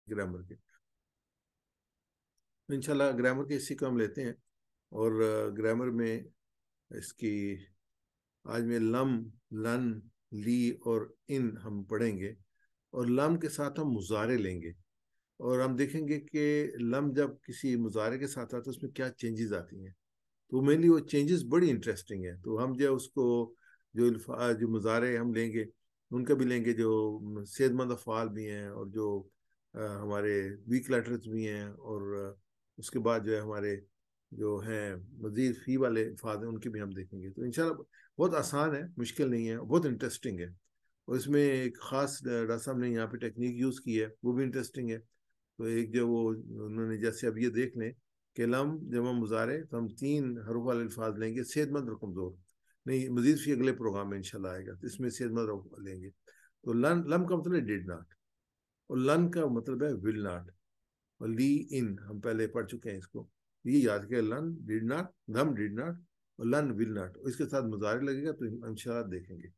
Grammar کے. انشاءاللہ grammar کے اسی کو ہم لیتے ہیں. اور گرامر میں اس کی آج میں لم، لن، لی اور ان ہم پڑھیں گے. اور لم کے ساتھ ہم مضارع لیں گے اور ہم دیکھیں گے کہ لم جب کسی مضارع کے ساتھ آتا ہے اس میں کیا چینجز آتی ہیں. تو مینلی وہ چینجز بڑی انٹرسٹنگ ہیں. تو ہم جو اس کو جو مضارع ہم لیں گے ان کا بھی لیں گے جو صحت مند افعال بھی ہیں اور جو ہمارے ویک لیٹرز بھی ہیں. اور اس کے بعد جو ہے ہمارے جو ہیں مزید فی والے الفاظ ہیں ان کے بھی ہم دیکھیں گے. تو انشاءاللہ بہت آسان ہے، مشکل نہیں ہے، بہت انٹرسٹنگ ہے. اور اس میں ایک خاص ڈاکٹر صاحب نے یہاں پہ ٹیکنیک یوز کی ہے وہ بھی انٹرسٹنگ ہے. تو ایک جو وہ انہوں نے جیسے اب یہ دیکھ لیں کہ لم جمع مضارع تو ہم 3 حروف والے الفاظ لیں گے صحت مند اور کمزور. نہیں، مزید فی اگلے پروگرام میں انشاءاللہ آئے گا تو اس میں صحت مند لیں گے. تو لم کا مطلب ہے ڈیڈ ناٹ اور لن کا مطلب ہے ول ناٹ. اور لی ان ہم پہلے پڑھ چکے ہیں اس کو. یہ یاد کیا، لن ڈیڈ ناٹ، لم ڈیڈ ناٹ اور لن ول ناٹ. اور اس کے ساتھ مضارع لگے گا تو انشاءاللہ دیکھیں گے.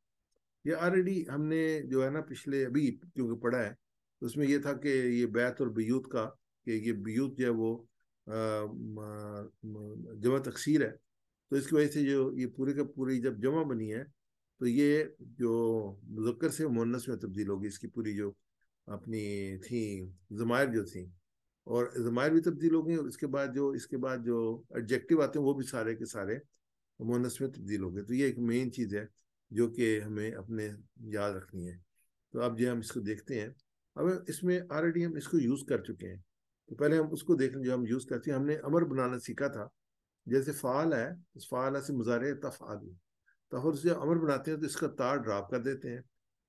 یہ آلریڈی ہم نے جو ہے نا پچھلے ابھی کیونکہ پڑھا ہے تو اس میں یہ تھا کہ یہ بیت اور بیوت کا کہ یہ بیوت جو ہے وہ جمع تکسیر ہے. تو اس کی وجہ سے جو یہ پورے کا پوری جب جمع بنی ہے تو یہ جو مذکر سے مؤنث میں تبدیل ہوگی. اس کی پوری جو اپنی تھیں ضمائر جو تھیں اور ضمائر بھی تبدیل ہو گئی اور اس کے بعد جو ایڈجیکٹو آتے ہیں وہ بھی سارے کے سارے مؤنث میں تبدیل ہو گئے. تو یہ ایک مین چیز ہے جو کہ ہمیں اپنے یاد رکھنی ہے. تو اب جو ہم اس کو دیکھتے ہیں. اب اس میں آلریڈی ہم اس کو یوز کر چکے ہیں تو پہلے ہم اس کو دیکھ لیں جو ہم یوز کرتے ہیں. ہم نے امر بنانا سیکھا تھا. جیسے فعال ہے اس فعال سے مضارع تفعل. تفعل سے امر بناتے ہیں تو اس کا تار ڈراپ کر دیتے ہیں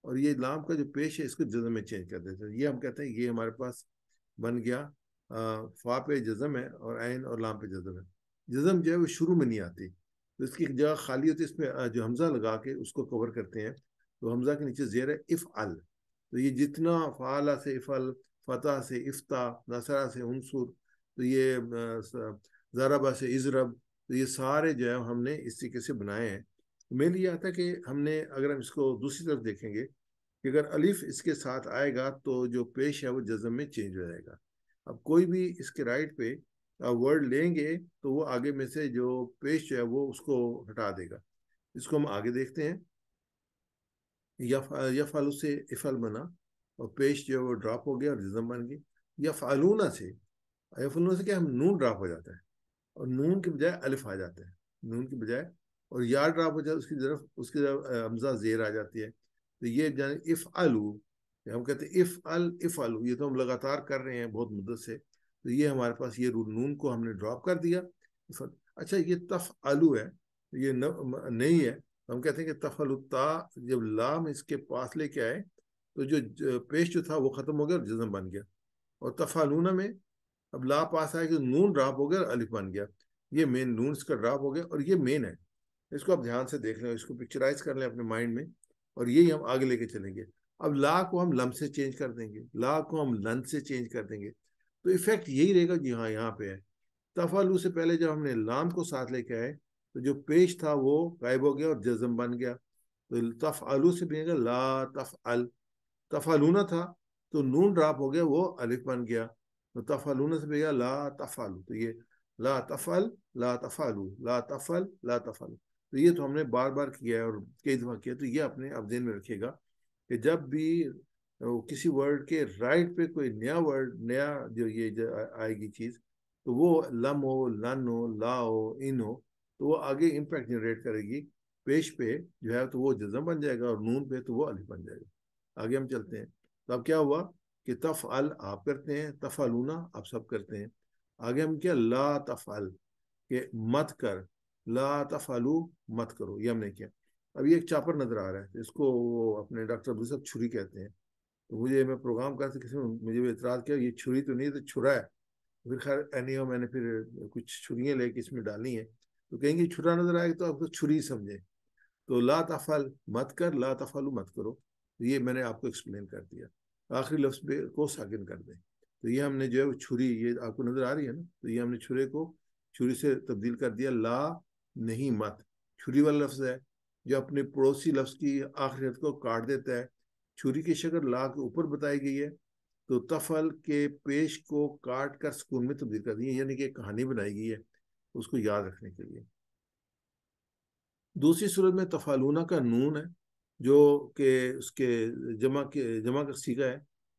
اور یہ لام کا جو پیش ہے اس کو جزم میں چینج کر دیتے ہیں. یہ ہم کہتے ہیں یہ ہمارے پاس بن گیا فا پہ جزم ہے اور عین اور لام پہ جزم ہے. جزم جو ہے وہ شروع میں نہیں آتی تو اس کی جگہ خالی ہوتی ہے. اس میں جو حمزہ لگا کے اس کو کور کرتے ہیں. تو حمزہ کے نیچے زیر ہے افعل. تو یہ جتنا فعال سے افعل، فتح سے افتح، نصرہ سے انصر، تو یہ ضربہ سے اضرب، تو یہ سارے جو ہے ہم نے اس طریقے سے بنائے ہیں. میرے لیے آتا ہے کہ ہم نے اگر ہم اس کو دوسری طرف دیکھیں گے کہ اگر الف اس کے ساتھ آئے گا تو جو پیش ہے وہ جزم میں چینج ہو جائے گا. اب کوئی بھی اس کے رائٹ پہ ورڈ لیں گے تو وہ آگے میں سے جو پیش جو ہے وہ اس کو ہٹا دے گا. اس کو ہم آگے دیکھتے ہیں. یفعل سے افعل بنا اور پیش جو ہے وہ ڈراپ ہو گیا اور جزم بن گئی. یفعلون سے کیا ہم نون ڈراپ ہو جاتا ہے اور نون کے بجائے الف آ جاتا ہے. نون کے بجائے اور یا ڈراپ ہو جاتا ہے اس کی طرف حمزہ زیر آ جاتی ہے. تو یہ جانے افعلو ہم کہتے ہیں افعلو یہ تو ہم لگاتار کر رہے ہیں بہت مدت سے. تو یہ ہمارے پاس یہ نون کو ہم نے ڈراپ کر دیا. اچھا یہ تفعلو ہے یہ نہیں ہے. ہم کہتے ہیں کہ تفعلتا جب لام اس کے پاس لے کے آئے تو جو پیش جو تھا وہ ختم ہو گیا اور جزم بن گیا. اور تفعلون میں اب لا پاس آئے کہ نون ڈراپ ہو گیا اور الف بن گیا. یہ مین نون اس کا ڈراپ ہو گیا اور یہ مین ہے. اس کو آپ دھیان سے دیکھ لیں، اس کو پکچرائز کر لیں اپنے مائنڈ میں اور یہی ہم آگے لے کے چلیں گے. اب لا کو ہم لم سے چینج کر دیں گے، لا کو ہم لن سے چینج کر دیں گے. تو ایفیکٹ یہی رہے گا جی ہاں یہاں پہ ہے. تفعلو سے پہلے جب ہم نے لام کو ساتھ لے کے آئے تو جو پیش تھا وہ غائب ہو گیا اور جزم بن گیا. تو تفعلو سے بنے گا لا تفعل. تفعلون تھا تو نون ڈراپ ہو گیا وہ الف بن گیا. تو تفعلون سے بنے گا لا تفعلو. تو یہ لا تفعل لا تفعلو لا تفعل لا تفعلو. تو یہ تو ہم نے بار بار کیا ہے اور کئی دفعہ کیا. تو یہ اپنے اب ذہن میں رکھیے گا کہ جب بھی کسی ورڈ کے رائٹ پہ کوئی نیا ورڈ نیا جو یہ آئے گی چیز تو وہ لم ہو، لن ہو، لا ہو، ان ہو تو وہ آگے امپیکٹ جنریٹ کرے گی. پیش پہ جو ہے تو وہ جزم بن جائے گا اور نون پہ تو وہ الف بن جائے گا. آگے ہم چلتے ہیں. تو اب کیا ہوا کہ تفعل آپ کرتے ہیں، تفعلون آپ سب کرتے ہیں. آگے ہم کیا لا تفعل کہ مت کر، لا تفعلو مت کرو، یہ ہم نے کیا. اب یہ ایک چاپر نظر آ رہا ہے، اس کو وہ اپنے ڈاکٹر ابو صاحب چھری کہتے ہیں. تو مجھے میں پروگرام کرتے کسی نے مجھے بھی اعتراض کیا یہ چھری تو نہیں تو چھرا ہے. پھر خیر اینی ہو میں نے پھر کچھ چھریاں لے کے اس میں ڈالنی ہے. تو کہیں گے چھرا نظر آئے گا تو آپ کو چھری سمجھیں. تو لا تفعل مت کر، لا تفعلو مت کرو. تو یہ میں نے آپ کو ایکسپلین کر دیا. آخری لفظ پہ کو ساکن کر دیں. تو یہ ہم نے جو ہے وہ چھری یہ آپ کو نظر آ رہی ہے نا. تو یہ ہم نے چھرے کو چھری سے تبدیل کر دیا لا نہیں مت. چھری والا لفظ ہے جو اپنے پڑوسی لفظ کی آخری حرف کو کاٹ دیتا ہے. چھری کی شکل لا کے اوپر بتائی گئی ہے تو تفل کے پیش کو کاٹ کر سکون میں تبدیل کر دیں، یعنی کہ ایک کہانی بنائی گئی ہے اس کو یاد رکھنے کے لیے۔ دوسری صورت میں تفالونہ کا نون ہے جو کہ اس کے جمع کا سیگا ہے،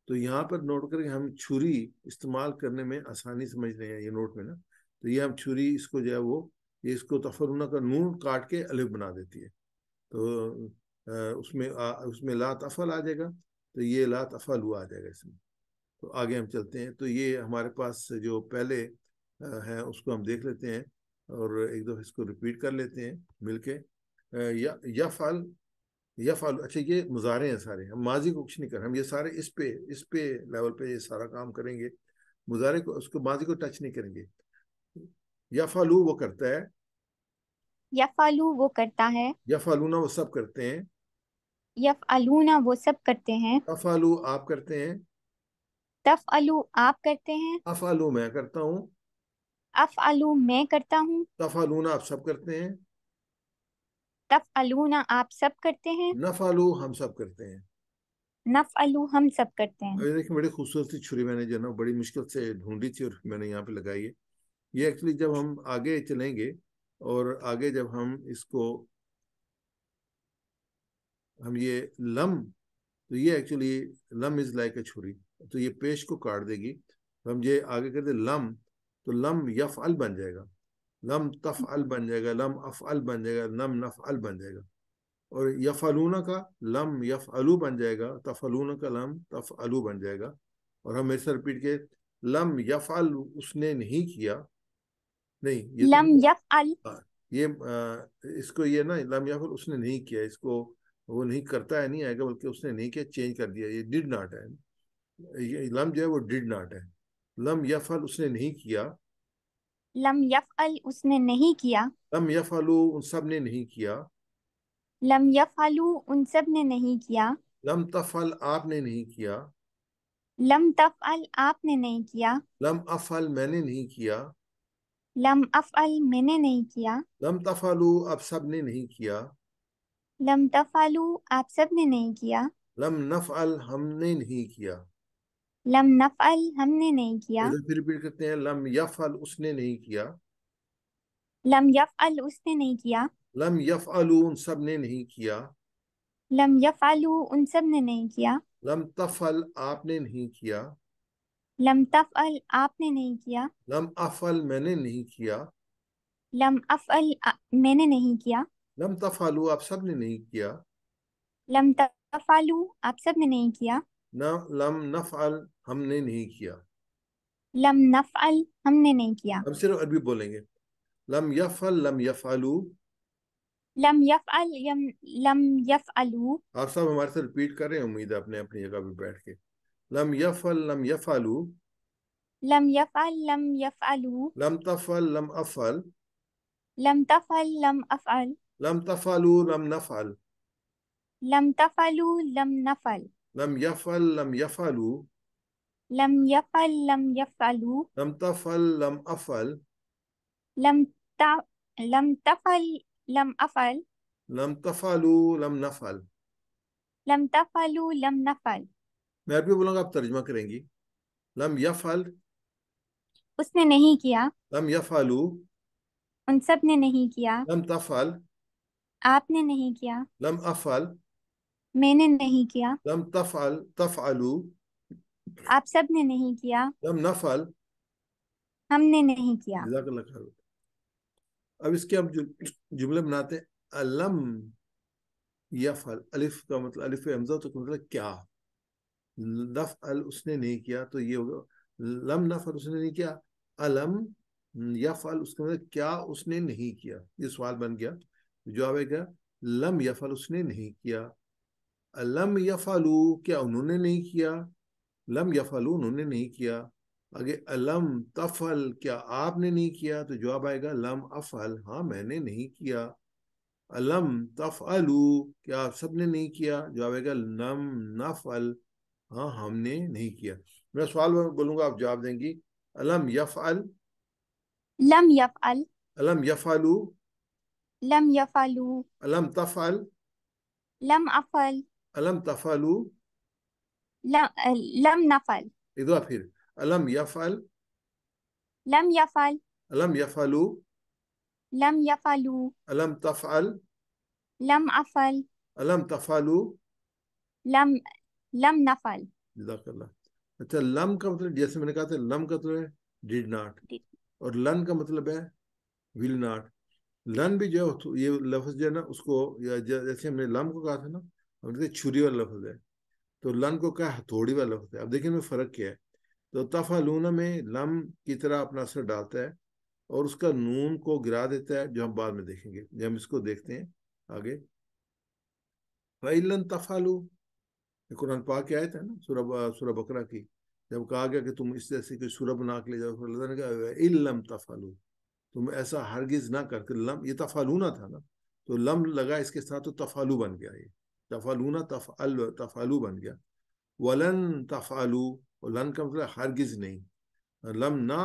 تو یہاں پر نوٹ کریں ہم چھری استعمال کرنے میں آسانی سمجھ رہے ہیں، یہ نوٹ میں نا، تو یہ ہم چھری اس کو جو ہے وہ یہ اس کو تفالونہ کا نون کاٹ کے الف بنا دیتی ہے، تو اس میں لا تفل آ جائے گا، تو یہ لا تفلو آ جائے گا اس میں۔ تو آگے ہم چلتے ہیں، تو یہ ہمارے پاس جو پہلے ہیں اس کو ہم دیکھ لیتے ہیں اور ایک دفعہ اس کو ریپیٹ کر لیتے ہیں مل کے۔ یفعل یفعل، اچھا یہ مضارع ہیں سارے، ہم ماضی کو کچھ نہیں کر رہے، ہم یہ سارے اس پہ لیول پہ یہ سارا کام کریں گے، مضارع کو اس کو ماضی کو ٹچ نہیں کریں گے۔ یفعلو وہ کرتا ہے، یفعلو وہ کرتا ہے، یفعلون وہ سب کرتے ہیں، یفعلون وہ سب کرتے ہیں، تفعلو آپ کرتے ہیں، تفعلو آپ کرتے ہیں، افعلو میں کرتا ہوں، افعلو میں کرتا ہوں، تفعلون آپ سب کرتے ہیں، تفعلون آپ سب کرتے ہیں، نفعلو ہم سب کرتے ہیں۔ نفعلو ہم سب کرتے ہیں۔ دیکھیں بڑی خوبصورت سی چھری میں نے جو ہے نا بڑی مشکل سے ڈھونڈی تھی اور میں نے یہاں پہ لگائی ہے۔ یہ ایکچولی جب ہم آگے چلیں گے اور آگے جب ہم اس کو ہم یہ لم، تو یہ ایکچولی لم از لائک اے چھری، تو یہ پیش کو کاٹ دے گی، تو ہم یہ آگے کرتے لم، تو لم یفعل بن جائے گا، لم تفعل بن جائے گا، لم افعل بن جائے گا، لم نفعل بن جائے گا، اور یفعلون کا لم یفعلو بن جائے گا، تفعلون کا لم تفعلو بن جائے گا، اور ہم ایسا رپیٹ کے لم یفعل اس نے نہیں کیا، نہیں یہ تو لم یفعل، یہ اس کو یہ نا لم یفعل اس نے نہیں کیا، اس کو وہ نہیں کرتا ہے نہیں آئے گا، بلکہ اس نے نہیں کیا چینج کر دیا، یہ ڈڈ ناٹ ہے، یہ لم جو ہے وہ ڈڈ ناٹ ہے، لم یفعل اس نے نہیں کیا، لم یفعل اس نے نہیں کیا، لم یفعلو ان سب نے نہیں کیا، لم یفعلو ان سب نے نہیں کیا، لم تفعل آپ نے نہیں کیا، لم تفعل آپ نے نہیں کیا، لم افعل میں نے نہیں کیا، لم افعل میں نے نہیں کیا، لم تفعلو اب سب نے نہیں کیا، لم تفعلو آپ سب نے نہیں کیا، لم نفعل ہم نے نہیں کیا، لم نفعل ہم نے نہیں کیا، ادھر پھر ریپیٹ کرتے ہیں لم یفعل اس نے نہیں کیا، لم یفعل اس نے نہیں کیا، لم یفعلو ان سب نے نہیں کیا، لم یفعلو ان سب نے نہیں کیا، لم تفعل آپ نے نہیں کیا، لم تفعل آپ نے نہیں کیا، لم افعل میں نے نہیں کیا، لم افعل میں نے نہیں کیا، لم تفعلو آپ سب نے نہیں کیا، لم تفعلو آپ سب نے نہیں کیا، لم نفعل ہم نے نہیں کیا۔ لم نفعل ہم نے نہیں کیا، ہم صرف عربی بولیں گے، لم یفعل لم یفعلو، لم یفعل لم یفعلو، آپ سب ہمارے ساتھ ریپیٹ کر رہے ہیں، امید ہے اپنے اپنی جگہ پہ بیٹھ کے، لم یفعل لم یفعلو، لم یفعل لم یفعلو، لم تفعل لم افعل، لم تفعل لم افعل، لم تفعلو لم نفعل، لم تفعلو لم نفعل، لم يفعل لم يفعلوا، لم يفعل لم يفعلوا، لم تفعل لم أفعل، لم لم تفعل لم أفعل، لم تفعلوا لم نفعل۔ لم تفعلوا لم نفعل۔ میں عربی بولوں گا آپ ترجمہ کریں گی، لم يفعل اس نے نہیں کیا، لم يفعلوا، ان سب نے نہیں کیا، لم تفعل آپ نے نہیں کیا، لم أفعل، میں نے نہیں کیا، لم تفعل تفعلوا، آپ سب نے نہیں کیا، لم نفعل۔ ہم نے نہیں کیا۔ جزاک اللہ خیر۔ اب اس کے ہم جملے بناتے ہیں، لم یفعل، الف کا مطلب الف حمزہ تو مطلب کیا، نفعل اس نے نہیں کیا، تو یہ ہوگا لم نفعل اس نے نہیں کیا، الم یفعل اس کا مطلب کیا اس نے نہیں کیا، یہ سوال بن گیا، جواب ہے کیا، لم یفعل اس نے نہیں کیا، لم یفعلو کیا انہوں نے نہیں کیا، لم یفعلو انہوں نے نہیں کیا، آگے لم تفعل کیا آپ نے نہیں کیا، تو جواب آئے گا لم افعل ہاں میں نے نہیں کیا، لم تفعلو کیا آپ سب نے نہیں کیا، جواب آئے گا لم نفعل ہاں ہم نے نہیں کیا۔ میں سوال بولوں گا آپ جواب دیں گی، لم یفعل، لم يفعل، لم یفعلو، لم يفعلوا، لم تفعل، لم أفعل، لم تفعلو، لم نفعل، ایک دفعہ پھر الم یفعل لم يفعل الم یفعلوا لم يفعلوا الم تفعل لم أفعل الم تفعلوا لم لم نفعل. جزاک اللہ. اچھا لم کا مطلب جیسے میں نے کہا تھا لم کا مطلب ہے ڈیڈ ناٹ اور لن کا مطلب ہے ول ناٹ. لن بھی جو ہے یہ لفظ جو ہے نا اس کو جیسے ہم نے لم کو کہا تھا نا ہم نے چھری والا لفظ ہے تو لن کو کہا ہتھوڑی والا لفظ ہے. اب دیکھیں میں فرق کیا ہے. تو تفعلون میں لم کی طرح اپنا اثر ڈالتا ہے اور اس کا نون کو گرا دیتا ہے جو ہم بعد میں دیکھیں گے جب ہم اس کو دیکھتے ہیں آگے. فَإِن تفعلوا قرآن پاک کی آیت ہے نا سورہ بقرہ کی جب کہا گیا کہ تم اس جیسے کوئی سورہ بنا کے لے جاؤ اللہ نے کہا اِن لم تفعلوا تم ایسا ہرگز نہ کر کے. لم یہ تفعلون تھا نا تو لم لگا اس کے ساتھ تو تفعلوا بن گیا. یہ تفعلون تفعلوا بن گیا. ولن تفعلوا اور لن کا مطلب ہرگز نہیں. لم نہ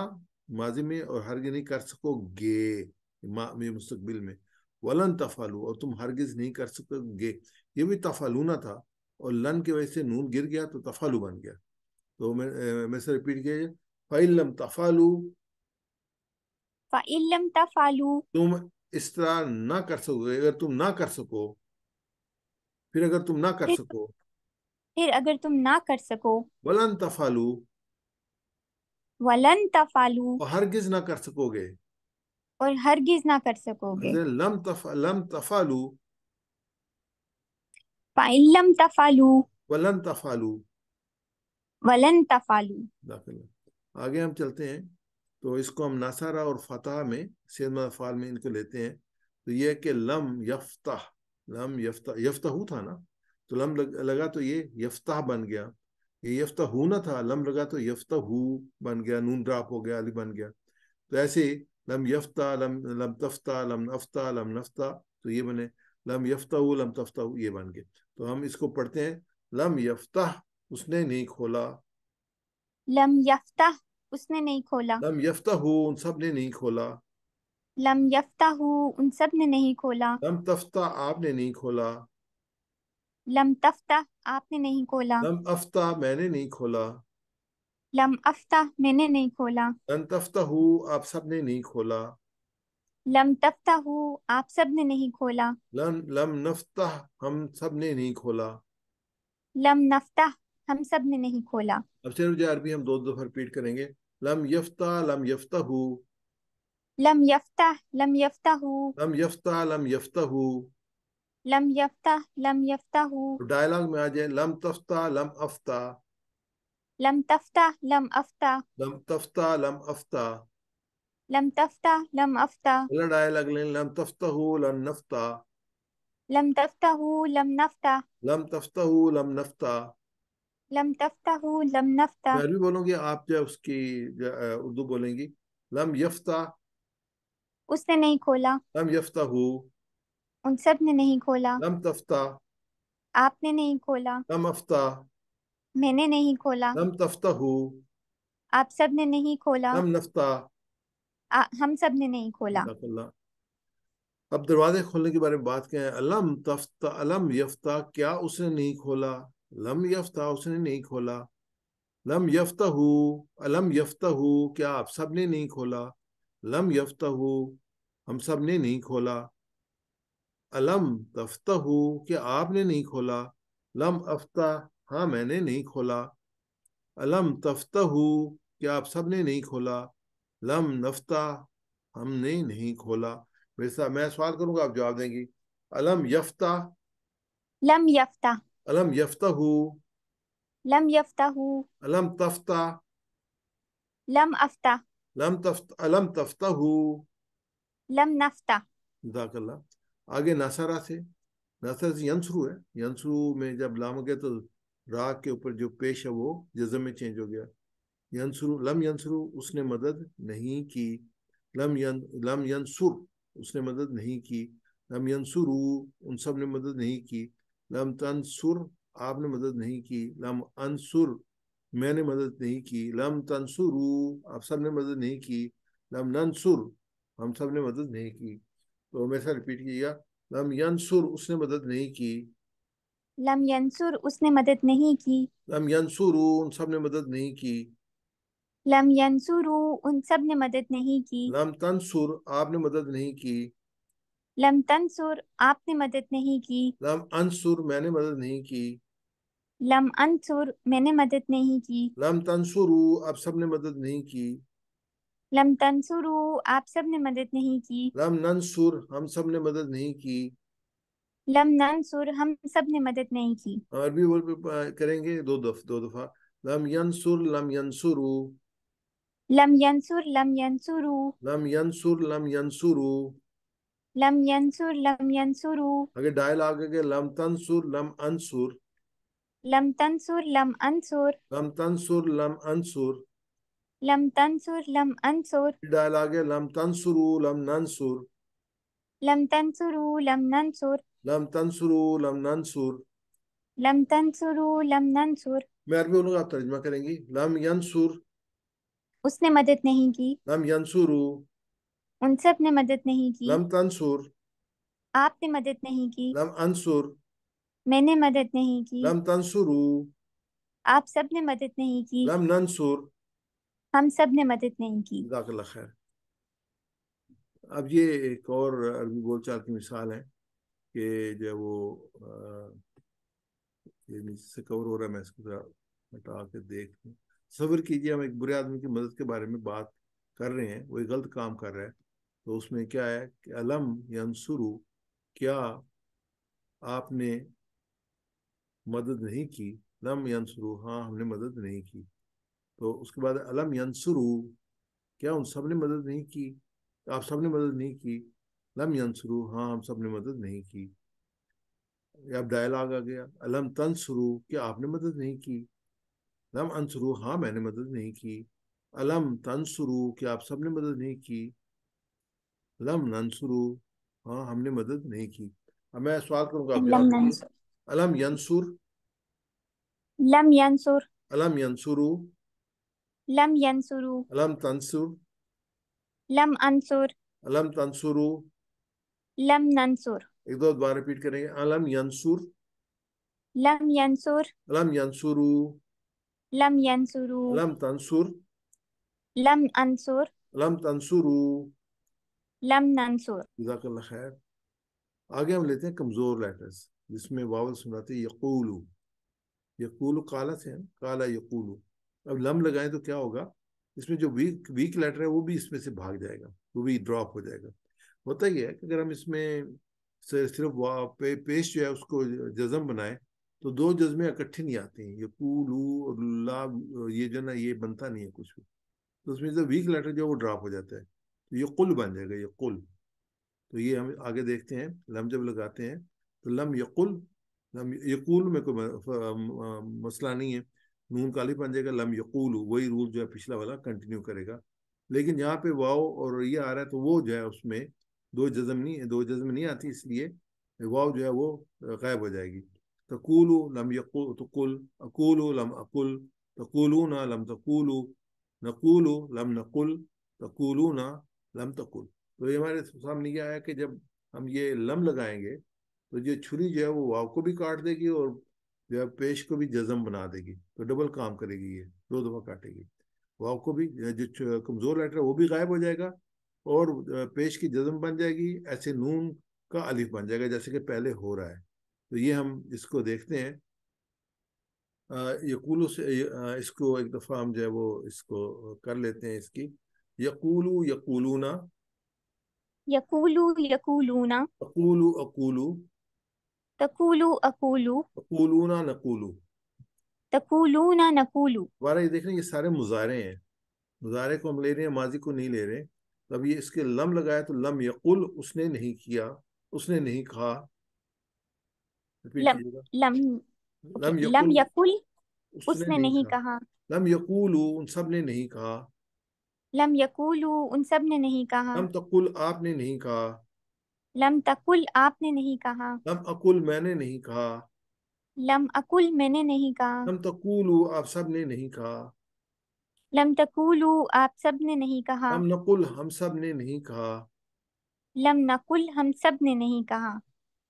ماضی میں اور ہرگز نہیں کر سکو گے مستقبل میں. ولن تفعلوا اور تم ہرگز نہیں کر سکو گے یہ بھی تفعلون تھا اور لن کی وجہ سے نون گر گیا تو تفعلوا بن گیا. تو میں سے ریپیٹ کیا جائے فَإِن لَمْ تَفْعَلُوا فَإِن لَمْ تَفْعَلُوا تم اس طرح نہ کر سکو گے. اگر تم نہ کر سکو پھر اگر تم نہ کر سکو پھر اگر تم نہ کر سکو وَلَن تَفْعَلُوا وَلَن تَفْعَلُوا اور ہرگز نہ کر سکو گے. اور ہرگز نہ کر سکو گے. لم تفعلوا فَإِن لَمْ تَفْعَلُوا وَلَن تفعلوا. وَلَن تَفْعَلُوا. داخل آگے ہم چلتے ہیں تو اس کو ہم ناصرہ اور فتح میں سیدمہ افعال میں ان کو لیتے ہیں. تو یہ ہے کہ لم یفتح تھا نا تو لم لگا تو یہ یفتح بن گیا. یہ یفتح نہ تھا لم لگا تو یفتح بن گیا. نون ڈراپ ہو گیا علی بن گیا. تو ایسے لم یفتح لم تفتح لم نفتح لم نفتح تو یہ بنے لم یفتح لم تفتح یہ بن گئے. تو ہم اس کو پڑھتے ہیں لم یفتح اس نے نہیں کھولا. لم یفتح اس نے نہیں کھولا. لم یفتح ان سب نے نہیں کھولا. لم یفتح ان سب نے نہیں کھولا. لم تفتح آپ نے نہیں کھولا. لم تفتح آپ نے نہیں کھولا. لم افتح میں نے نہیں کھولا. لم افتح میں نے نہیں کھولا. لن تفتح آپ سب نے نہیں کھولا. لم تفتح آپ سب نے نہیں کھولا. لم نفتح ہم سب نے نہیں کھولا. لم نفتح ہم سب نے نہیں کھولا. اب چلو جو عربی ہم دو دفعہ ریپیٹ کریں گے. لم یفتح لم یفتح لم یفتح لم یفتح لم یفتح لم یفتح. لم یفتح لم یفتح. ڈائلاگ میں آ جائے لم تفتح لم افتح لم تفتح لم افتح. لم تفتح لم افتح. لم تفتح لم افتح. اگلا ڈائلاگ لیں لم تفتح لم نفتح. لم تفتح لم نفتح. لم تفتح لم نفتح. لم تفتح لم نفتح. میں عربی بولوں گی آپ جو اس کی اردو بولیں گی. لم یفتح اس نے نہیں کھولا. لم یفتح ان سب نے نہیں کھولا. لم تفتح آپ نے نہیں کھولا. لم افتح میں نے نہیں کھولا. لم تفتح آپ سب نے نہیں کھولا. لم نفتح. ہم سب نے نہیں کھولا. جزاک اللہ. اب دروازے کھولنے کے بارے میں بات کریں. لم تفتح لم یفتح کیا اس نے نہیں کھولا. لم یفتح اس نے نہیں کھولا. لم یفتح لم یفتح کیا آپ سب نے نہیں کھولا. لم یفتح ہم سب نے نہیں کھولا. لم تفتح کیا آپ نے نہیں کھولا. لم افتح ہاں میں نے نہیں کھولا. لم تفتح کیا آپ سب نے نہیں کھولا. لم نفتح ہم نے نہیں کھولا. میں سوال کروں گا آپ جواب دیں گی. لم یفتح لم یفتح. لم یفتح لم یفتح. لم تفتح لم افتح. لم تفتح. لم نفتح. جزاک اللہ. آگے ناصرہ سے ینسرو ہے. ینسرو میں جب لام ہو گیا تو را کے اوپر جو پیش ہے وہ جزم میں چینج ہو گیا. ینسرو لم ینسرو اس نے مدد نہیں کی. لم ینسر اس نے مدد نہیں کی. لم ینسرو ان سب نے مدد نہیں کی. لم تنسر آپ نے مدد نہیں کی. لم انسر میں نے مدد نہیں کی. لم تنسرو آپ سب نے مدد نہیں کی. لم ننسر ہم سب نے مدد نہیں کی. تو میں سے ریپیٹ کیے گا. لم ینسر اس نے مدد نہیں کی. لم ینصر اس نے مدد نہیں کی. لم ینصروا ان سب نے مدد نہیں کی. لم ینصروا ان سب نے مدد نہیں کی. لم تنصر آپ نے مدد نہیں کی. لم تنصر آپ نے مدد نہیں کی. لم انصر میں نے مدد نہیں کی. لم انصر میں نے مدد نہیں کی. لم تنصروا آپ سب نے مدد نہیں کی. لم تنصروا آپ سب نے مدد نہیں کی. لم ننصر ہم سب نے مدد نہیں کی. لم ننصر ہم سب نے مدد نہیں کی. عربی کریں گے دو دفعہ. لم ینصر لم ینصروا. لم ینصر لم ینصروا. لم ینصر لم ینصروا. لم ینصر لم ینصروا. اگر ڈائل آگے گئے لم تنصر لم انصر. لم تنصر لم انصر. لم تنصر لم انصر. لم تنصر لم انصر. ڈائل آگے لم تنصروا لم ننصر. لم تنصروا لم ننصر. لم تنصروا لم ننصر. لم تنصروا لم ننصر. میں عربی بولوں گا آپ ترجمہ کریں گی. لم ینصر اس نے مدد نہیں کی. لم ینصروا. ان سب نے مدد نہیں کی. لم تنصر آپ نے مدد نہیں کی. لم انصر. میں نے مدد نہیں کی. لم تنصروا آپ سب نے مدد نہیں کی. لم ننصر. ہم سب نے مدد نہیں کی. جزاک اللہ خیر. اب یہ ایک اور عربی بول چال کی مثال ہے کہ جو ہے وہ یہ نیچے سے کور ہو رہا ہے، میں اس کو ذرا ہٹا کے دیکھ لوں. تصور کیجیے ہم ایک برے آدمی کی مدد کے بارے میں بات کر رہے ہیں، وہ ایک غلط کام کر رہا ہے، تو اس میں کیا ہے کہ علم ینصروا کیا آپ نے مدد نہیں کی. لم ینصروا ہاں ہم نے مدد نہیں کی. تو اس کے بعد علم ینصروا کیا ان سب نے مدد نہیں کی، آپ سب نے مدد نہیں کی. لم ینصروا ہاں ہم سب نے مدد نہیں کی. اب ڈائلاگ آ گیا. علم تنصروا کیا آپ نے مدد نہیں کی. لم انصروا ہاں میں نے مدد نہیں کی. علم تنصروا کیا آپ سب نے مدد نہیں کی. لم ننصروا ہاں ہم نے مدد نہیں کی. اب میں سوال کروں گا آپ لم جواب دیجیے. ننصر. علم ینصر. لم ینصر. علم ینصروا. لم ینصروا. علم تنصر. لم انصر. علم تنصروا. لم ننصر. ایک دو بار ریپیٹ کریں گے. علم ینصر. لم ینصر. علم ینصروا. لم ینصروا. علم تنصر. لم انصر. علم تنصروا. لم ننصر. جزاک اللہ خیر. آگے ہم لیتے ہیں کمزور لیٹرز جس میں واول سناتے ہیں. یقولو. یقولو کالا سے کالا یقولو. اب لم لگائیں تو کیا ہوگا، اس میں جو ویک لیٹر ہے وہ بھی اس میں سے بھاگ جائے گا، وہ بھی ڈراپ ہو جائے گا. ہوتا یہ ہے کہ اگر ہم اس میں صرف پیش جو ہے اس کو جزم بنائے تو دو جزمیں اکٹھی نہیں آتی ہیں. یقولو اور لا یہ جو نا یہ بنتا نہیں ہے کچھ بھی. تو اس میں جو ویک لیٹر جو ہے وہ ڈراپ ہو جاتا ہے، تو یہ قل بن جائے گا. یہ قل. تو یہ ہم آگے دیکھتے ہیں. لم جب لگاتے ہیں تو لم یقل. لم یقول میں کوئی مسئلہ نہیں ہے، نون کالی بن جائے گا. لم یقول وہی رول جو ہے پچھلا والا کنٹینیو کرے گا. لیکن یہاں پہ واو اور یہ آ رہا ہے تو وہ جو ہے اس میں دو جزم نہیں آتی، اس لیے واو جو ہے وہ غائب ہو جائے گی. تقولو لم یقول تقول. اقولو لم اقل. تقولون لم تقولو. نقولو لم نقل. تقولون لم تقل. تو یہ ہمارے سامنے یہ آیا کہ جب ہم یہ لم لگائیں گے تو یہ چھری جو ہے وہ واو کو بھی کاٹ دے گی اور جو ہے پیش کو بھی جزم بنا دے گی. تو ڈبل کام کرے گی، یہ دو دفعہ کاٹے گی. واو کو بھی جو کمزور لیٹر ہے وہ بھی غائب ہو جائے گا اور پیش کی جزم بن جائے گی. ایسے نون کا الف بن جائے گا جیسے کہ پہلے ہو رہا ہے. تو یہ ہم اس کو دیکھتے ہیں. یقولو سے اس کو ایک دفعہ ہم جو ہے وہ اس کو کر لیتے ہیں. اس کی یقولو یقولونا. یقولو یقولون. اقولو اقولو. تقولو اقولو. اقولونا نقولو. تقولون نقولو. دوبارہ یہ دیکھ رہے ہیں یہ سارے مضارع ہیں. مضارع کو ہم لے رہے ہیں، ماضی کو نہیں لے رہے. اب یہ اس کے لم لگایا تو لم یقل اس نے نہیں کیا، اس نے نہیں کہا. ریپیٹ لم کیجیے گا. لم اوکے. لم لم یقل یقل اس اس نے نے نہیں نہیں کہا. کہا. لم یقولو ان سب نے نہیں کہا. لم یقولو ان سب نے نہیں کہا. لم تقل آپ نے نہیں کہا. لم تقل آپ نے نہیں کہا. لم اقل میں نے نہیں کہا. لم اقل میں نے نہیں کہا. لم تقولو آپ سب نے نہیں کہا. لم تقولو آپ سب نے نہیں کہا. لم نقل ہم سب نے نہیں کہا. لم نقل ہم سب نے نہیں کہا.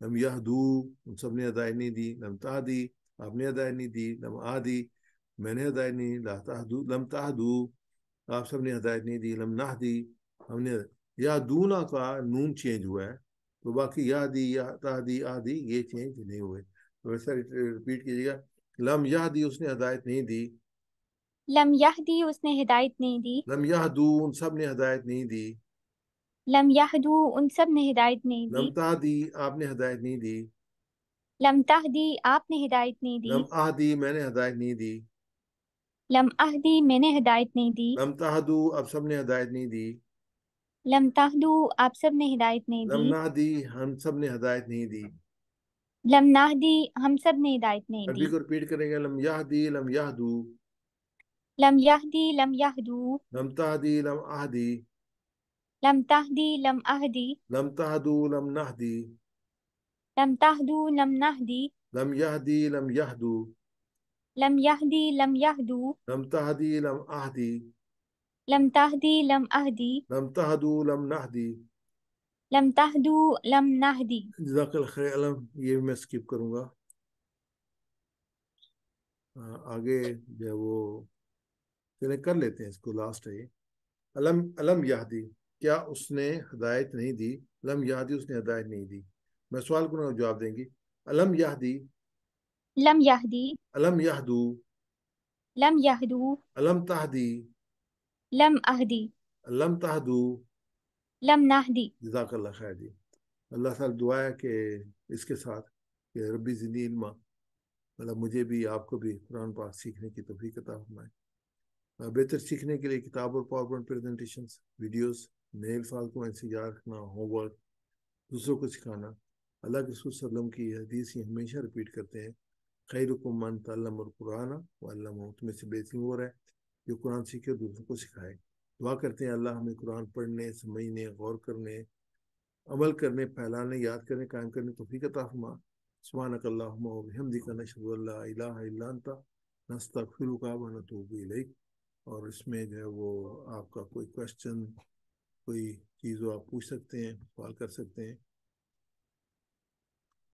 لم یہدو ان سب نے ہدایت نہیں دی، لم تہدی آپ نے ہدایت نہیں دی، لم آدی میں نے ہدایت نہیں، لا تہدو لم تہدو آپ سب نے ہدایت نہیں دی، لم نہدی ہم نے، یا دونا کا نون چینج ہوا ہے، تو باقی یا دی یا تہدی آدی یہ چینج نہیں ہوئے. تو ویسا ریپیٹ کیجیے گا. لم یہدی اس نے ہدایت نہیں دی، لم یہدی اس نے ہدایت نہیں دی، لم یہدو ان سب نے ہدایت نہیں دی، لم یہدو ان سب نے ہدایت نہیں دی، لم تہدی آپ نے ہدایت نہیں دی، لم تہدی آپ نے ہدایت نہیں دی، لم آہدی میں نے ہدایت نہیں دی، لم اہدی میں نے ہدایت نہیں دی، لم تہدو اب سب نے ہدایت نہیں دی، لم تہدو آپ سب نے ہدایت نہیں لم دی، نہدی ہم سب نے ہدایت نہیں دی. لم نہدی ہم سب نے ہدایت نہیں عربی دی، کو ریپیٹ کریں گے. لم یہدی لم یہدو، لم یہدی لم یہدو، لم تہدی لم آہدی، لم تہدی لم اہدی، لم تہدو لم نہدی، لم تہدو لم نہدی، لم یہدی لم یہدو، لم یہدی لم یہدو، لم تہدی لم آہدی، لم تہدی لم اہدی، لم تہدو لم نہدی. لم تہدو لم نہدی. جزاک اللہ خیر. علم یہ میں اسکپ کروں گا. آگے جو ہے وہ چلیں کر لیتے ہیں اس کو. لاسٹ ہے یہ. علم یہدی کیا اس نے ہدایت نہیں دی، لم یہدی اس نے ہدایت نہیں دی. میں سوال کروں گا جواب دیں گی. علم یہدی، لم یہدی، علم یہدو، لم یہدو، علم تہدی، لم اہدی، علم تہدو. لم نہدی. جزاک اللہ خیر جی. اللہ تعالیٰ دعا ہے کہ اس کے ساتھ کہ ربی زدنی علما، مطلب مجھے بھی آپ کو بھی قرآن پاک سیکھنے کی توفیق عطا فرمائے. بہتر سیکھنے کے لیے کتاب اور پاور پوائنٹ پریزنٹیشنز، ویڈیوز، نئے الفاظ کو ایسے یاد رکھنا، ہوم ورک، دوسروں کو سکھانا. اللہ کے رسول صلی اللہ علیہ وسلم کی حدیث ہی ہمیشہ رپیٹ کرتے ہیں، خیرکم من تعلم القرآن وعلمہ. تمہیں سے بہترین وہ ہے جو قرآن سیکھے اور دوسروں کو سکھائے. دعا کرتے ہیں اللہ ہمیں قرآن پڑھنے، سمجھنے، غور کرنے، عمل کرنے، پھیلانے، یاد کرنے، قائم کرنے توفیق عطا فرما. سبحانک اللہم و بحمدک نشہد ان لا الہ الا انت نستغفرک و نتوب الیک. اور اس میں جو ہے وہ آپ کا کوئی کوشچن، کوئی چیز آپ پوچھ سکتے ہیں، سوال کر سکتے ہیں.